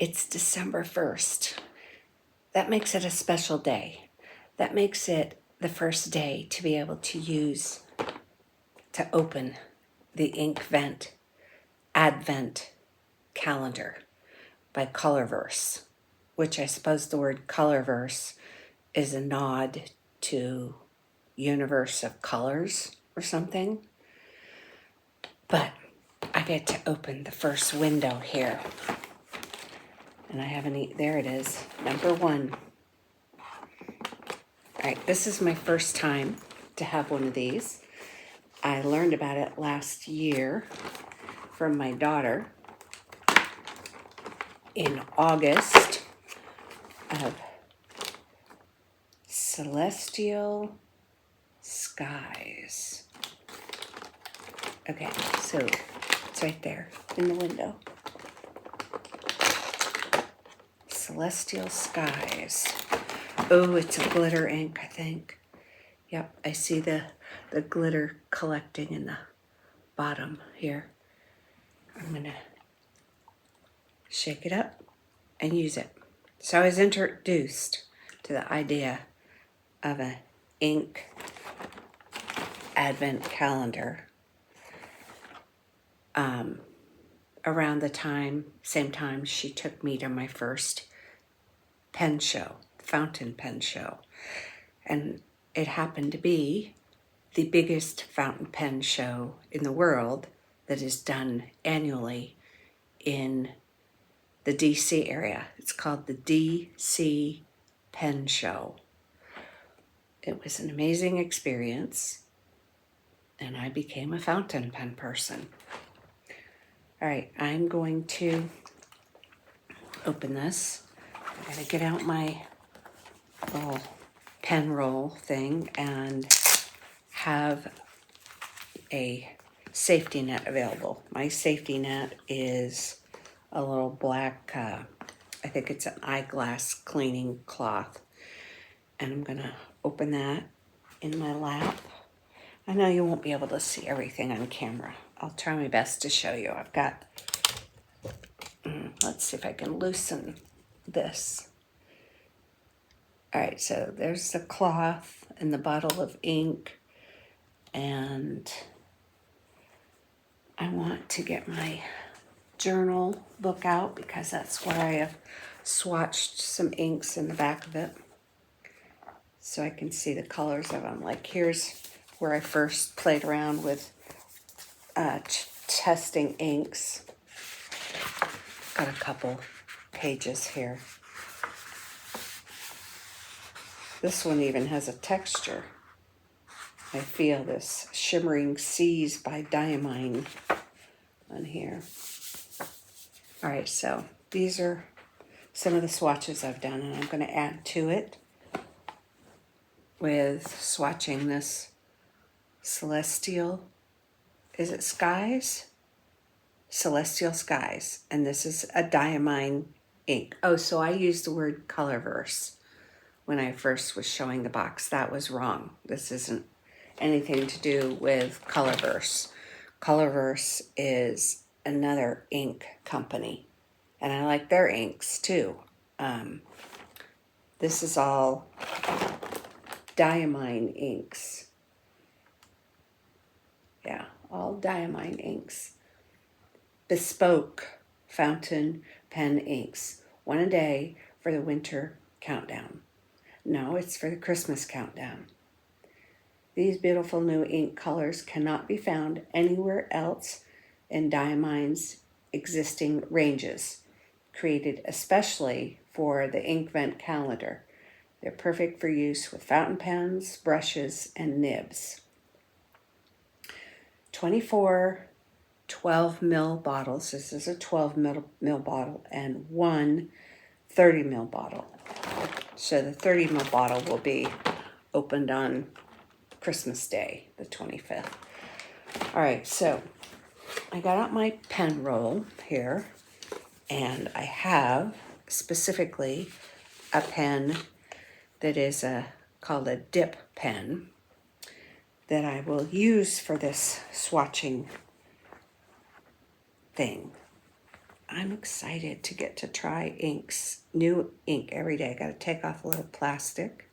It's December 1st. That makes it a special day. That makes it the first day to be able to open the Inkvent Advent Calendar by Colorverse, which I suppose the word Colorverse is a nod to universe of colors or something. But I get to open the first window here. And I haven't there it is, number 1. All right, this is my first time to have one of these. I learned about it last year from my daughter in August of Celestial Skies. Okay, so it's right there in the window. Celestial Skies. Oh, it's a glitter ink, I think. Yep, I see the glitter collecting in the bottom here. I'm gonna shake it up and use it. So I was introduced to the idea of an ink advent calendar around the same time she took me to my first pen show, fountain pen show. And it happened to be the biggest fountain pen show in the world that is done annually in the DC area. It's called the DC Pen Show. It was an amazing experience, and I became a fountain pen person. All right, I'm going to open this. I gotta get out my little pen roll thing and have a safety net available. My safety net is a little black, I think it's an eyeglass cleaning cloth. And I'm gonna open that in my lap. I know you won't be able to see everything on camera. I'll try my best to show you. I've got, let's see if I can loosen this. All right, so there's the cloth and the bottle of ink, and I want to get my journal book out because that's where I have swatched some inks in the back of it so I can see the colors of them. Like here's where I first played around with testing inks. Got a couple pages here. This one even has a texture. I feel this Shimmering Seas by Diamine on here. All right, so these are some of the swatches I've done, and I'm going to add to it with swatching this Celestial, is it Skies? Celestial Skies, and this is a Diamine ink. Oh, so I used the word Colorverse when I first was showing the box. That was wrong. This isn't anything to do with Colorverse. Colorverse is another ink company, and I like their inks too. This is all Diamine inks. Yeah, all Diamine inks. Bespoke fountain pen inks. One a day for the winter countdown. No, it's for the Christmas countdown. These beautiful new ink colors cannot be found anywhere else in Diamine's existing ranges, created especially for the Inkvent Calendar. They're perfect for use with fountain pens, brushes, and nibs. 24 12 ml bottles. This is a 12 ml bottle and one 30 ml bottle. So the 30 ml bottle will be opened on Christmas Day, the 25th. All right, so I got out my pen roll here, and I have specifically a pen that is called a dip pen that I will use for this swatching thing. I'm excited to get to try inks, new ink every day. I got to take off a little plastic.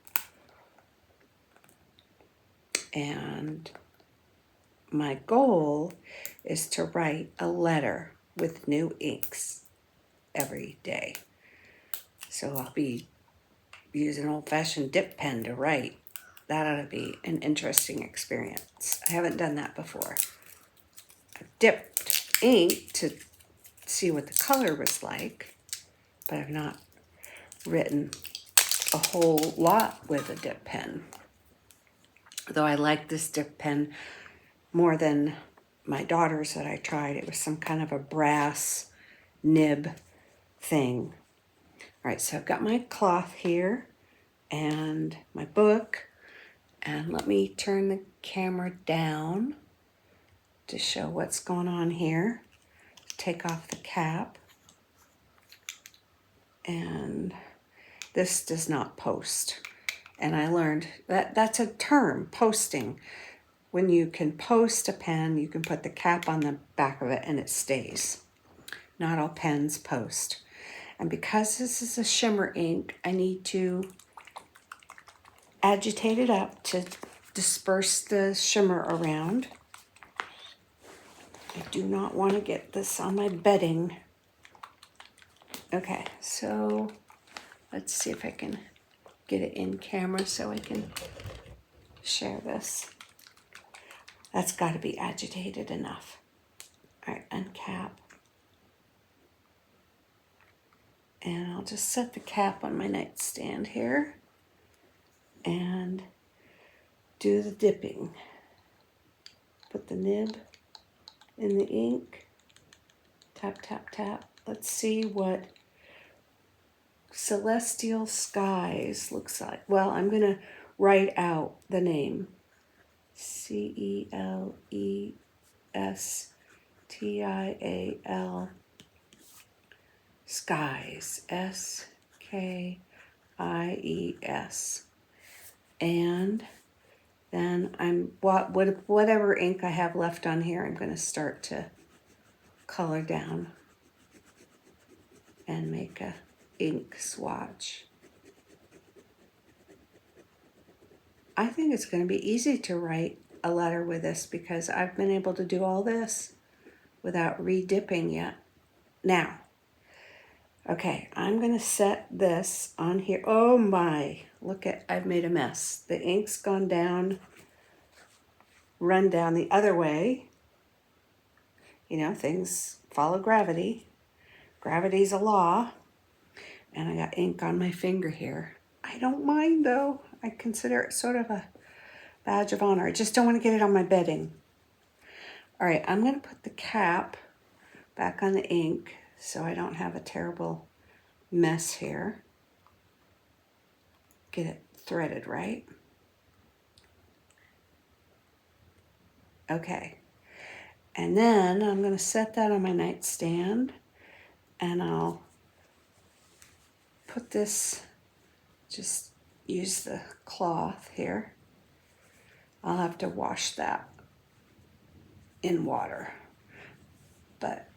And my goal is to write a letter with new inks every day. So I'll be using an old-fashioned dip pen to write. That ought to be an interesting experience. I haven't done that before. I've dipped ink to see what the color was like, but I've not written a whole lot with a dip pen. Though I like this dip pen more than my daughter's that I tried. It was some kind of a brass nib thing. All right, so I've got my cloth here and my book. And let me turn the camera down to show what's going on here. Take off the cap. And this does not post. And I learned that that's a term, posting. When you can post a pen, you can put the cap on the back of it and it stays. Not all pens post. And because this is a shimmer ink, I need to agitate it up to disperse the shimmer around. I do not want to get this on my bedding. Okay, so let's see if I can get it in camera so I can share this. That's got to be agitated enough. All right, uncap. And I'll just set the cap on my nightstand here and do the dipping. Put the nib in the ink. Tap, tap, tap. Let's see what Celestial Skies looks like. Well, I'm going to write out the name. Celestial Skies. Skies. And then whatever ink I have left on here, I'm going to start to color down and make a ink swatch. I think it's going to be easy to write a letter with this because I've been able to do all this without re-dipping yet. Now, okay, I'm going to set this on here. Oh my, I've made a mess. The ink's gone down, run down the other way. You know, things follow gravity. Gravity's a law. And I got ink on my finger here. I don't mind though. I consider it sort of a badge of honor. I just don't want to get it on my bedding. All right, I'm going to put the cap back on the ink so I don't have a terrible mess here. Get it threaded right. Okay. And then I'm going to set that on my nightstand and I'll put this, just use the cloth here. I'll have to wash that in water, but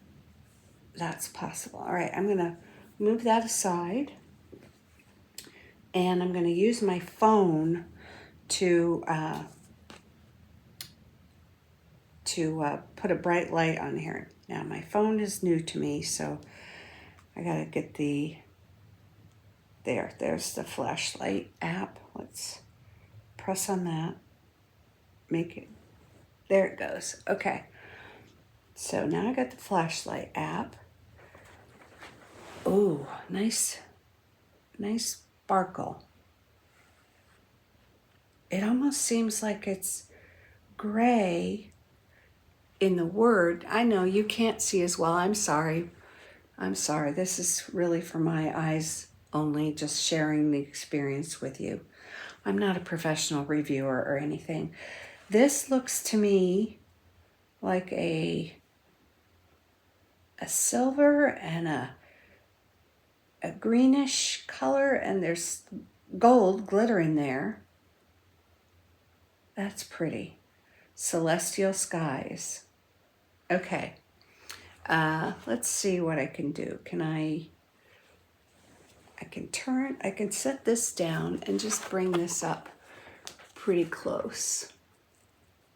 that's possible. All right, I'm going to move that aside and I'm going to use my phone to put a bright light on here. Now my phone is new to me, so I gotta get there's the flashlight app. Let's press on that. There it goes. Okay. So now I got the flashlight app. Ooh, nice sparkle. It almost seems like it's gray in the word. I know you can't see as well. I'm sorry. This is really for my eyes only, just sharing the experience with you. I'm not a professional reviewer or anything. This looks to me like a silver and a greenish color, and there's gold glittering there. That's pretty. Celestial Skies. Okay. Let's see what I can do. I can set this down and just bring this up pretty close.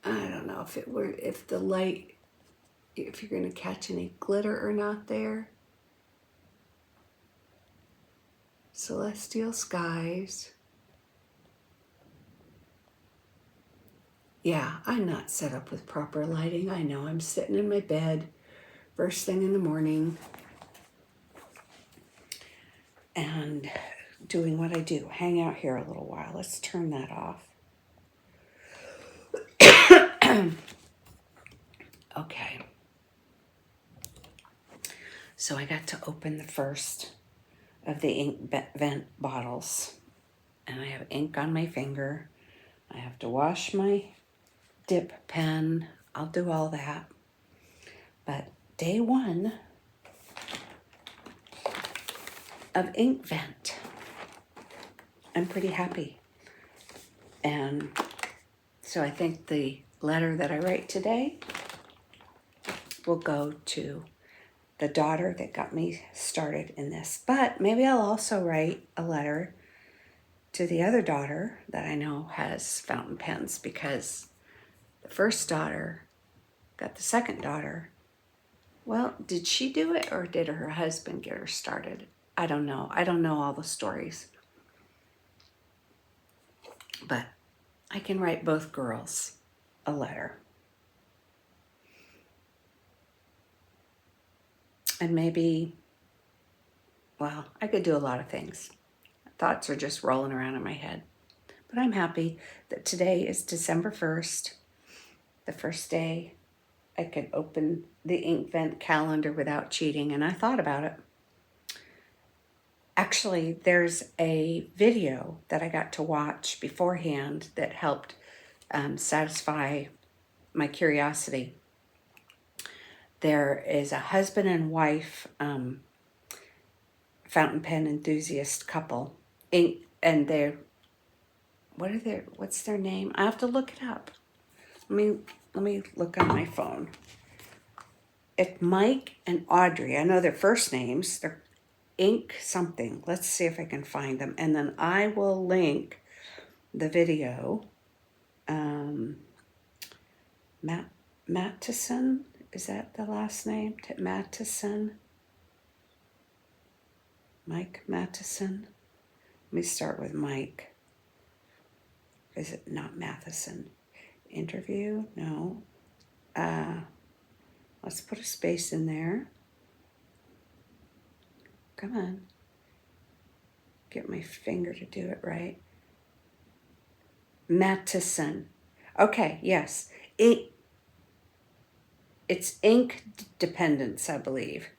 I don't know if the light, if you're going to catch any glitter or not there. Celestial skies. Yeah, I'm not set up with proper lighting. I know. I'm sitting in my bed first thing in the morning and doing what I do. Hang out here a little while. Let's turn that off. Okay. So I got to open the first of the Inkvent bottles. And I have ink on my finger. I have to wash my dip pen. I'll do all that. But day one of Inkvent. I'm pretty happy. And so I think the letter that I write today will go to the daughter that got me started in this. But maybe I'll also write a letter to the other daughter that I know has fountain pens, because the first daughter got the second daughter. Well, did she do it or did her husband get her started? I don't know. I don't know all the stories. But I can write both girls a letter. And maybe, well, I could do a lot of things. Thoughts are just rolling around in my head. But I'm happy that today is December 1st, the first day I could open the Inkvent calendar without cheating, and I thought about it. Actually, there's a video that I got to watch beforehand that helped satisfy my curiosity. There is a husband and wife fountain pen enthusiast couple, and what's their name? I have to look it up. Let me look on my phone. It's Mike and Audrey. I know their first names. They're Ink something. Let's see if I can find them, and then I will link the video. Matteson, is that the last name? Matteson. Mike Matteson. Let me start with Mike. Is it not Matheson? Interview? No. Let's put a space in there. Come on. Get my finger to do it right. Matteson. Okay, yes. It's ink dependence, I believe.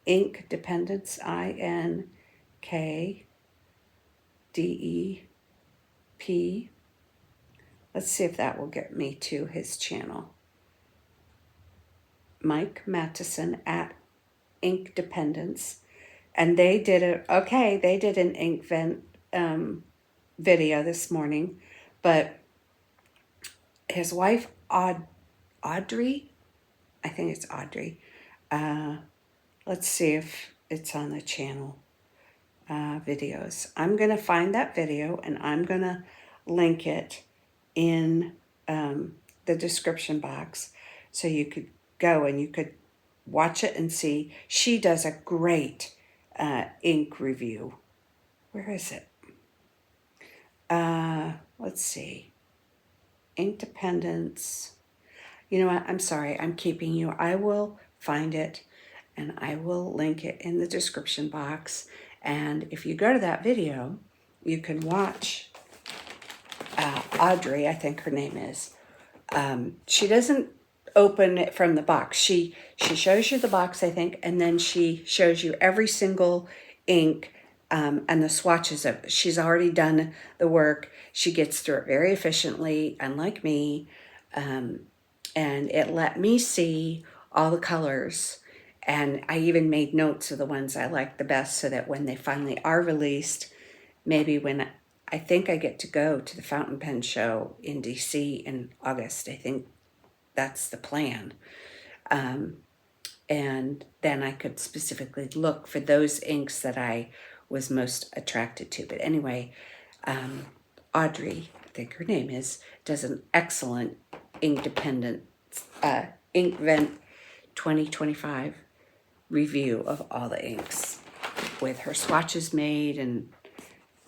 Ink dependence, INKDEP. Let's see if that will get me to his channel. Mike Matteson at Ink Dependence. And they did an Inkvent video this morning, but his wife, Audrey, I think it's Audrey. Let's see if it's on the channel videos. I'm going to find that video and I'm going to link it in the description box so you could go and you could watch it and see. She does a great ink review. Where is it? Let's see. Ink Dependence. You know what? I'm sorry. I'm keeping you. I will find it and I will link it in the description box. And if you go to that video, you can watch Audrey, I think her name is. She doesn't open it from the box. She shows you the box, I think, and then she shows you every single ink and the swatches of it. She's already done the work. She gets through it very efficiently, unlike me. And it let me see all the colors. And I even made notes of the ones I liked the best so that when they finally are released, maybe when I think I get to go to the fountain pen show in DC in August, I think that's the plan. And then I could specifically look for those inks that I was most attracted to. But anyway, Audrey, I think her name is, does an excellent Inkvent 2025 review of all the inks with her swatches made and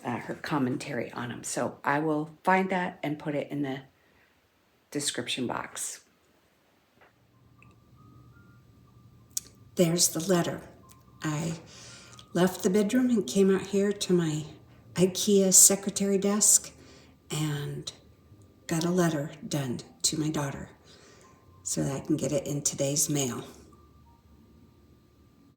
her commentary on them. So I will find that and put it in the description box. There's the letter. I left the bedroom and came out here to my IKEA secretary desk and got a letter done to my daughter so that I can get it in today's mail.